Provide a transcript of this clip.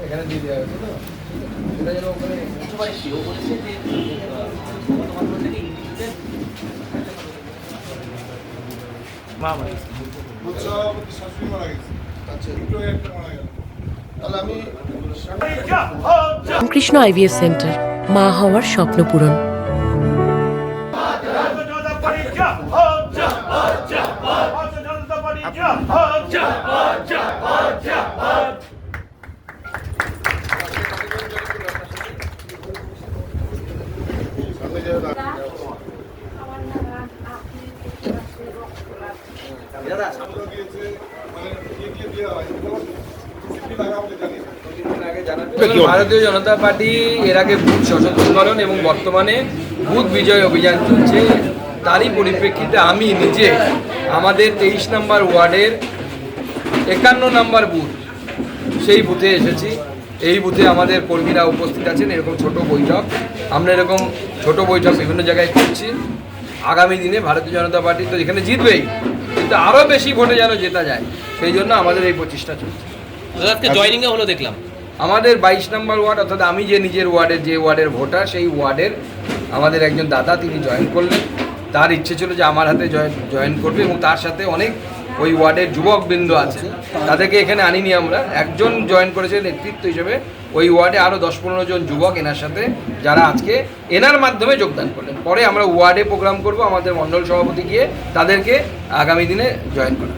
এখানে দিয়ে দেওয়া হয়েছে তো এটা যেন ওখানে সবাই শিও বলেছে যে মা মারা গেছে শাশুড়ি মারা গেছে। আচ্ছা একটা মারা গেল তাহলে আমি কৃষ্ণ আইভিএফ সেন্টার, মা হওয়ার স্বপ্ন পূরণ। ভারতীয় জনতা পার্টি এর আগে বুথ সশক্তিকরণ এবং বর্তমানে বুথ বিজয় অভিযান চলছে। তারই পরিপ্রেক্ষিতে আমি নিজে আমাদের 23 নম্বর ওয়ার্ডের 51 নম্বর বুথ সেই বুথে এসেছি। এই বুথে আমাদের কর্মীরা উপস্থিত আছেন। এরকম ছোট বৈঠক, আমরা এরকম ছোট বৈঠক বিভিন্ন জায়গায় করছি। আগামী দিনে ভারতীয় জনতা পার্টি তো এখানে জিতবেই, কিন্তু আরও বেশি ভোটে যেন জেতা যায় সেই জন্য আমাদের এই প্রচেষ্টা চলছে। জয়নিংয়ে হলো দেখলাম আমাদের 22 নম্বর ওয়ার্ড, অর্থাৎ আমি যে নিজের ওয়ার্ডের যে ওয়ার্ডের ভোটার, সেই ওয়ার্ডের আমাদের একজন দাদা তিনি জয়েন করলেন। তার ইচ্ছে ছিল যে আমার হাতে জয়েন করবে এবং তার সাথে অনেক ওই ওয়ার্ডের যুবকবৃন্দ আছে, তাদেরকে এখানে আনিনি আমরা। একজন জয়েন করেছে নেতৃত্ব হিসেবে, ওই ওয়ার্ডে আরও 10-15 জন যুবক এনার সাথে, যারা আজকে এনার মাধ্যমে যোগদান করলেন। পরে আমরা ওয়ার্ডে প্রোগ্রাম করব, আমাদের মণ্ডল সভাপতি গিয়ে তাদেরকে আগামী দিনে জয়েন করা।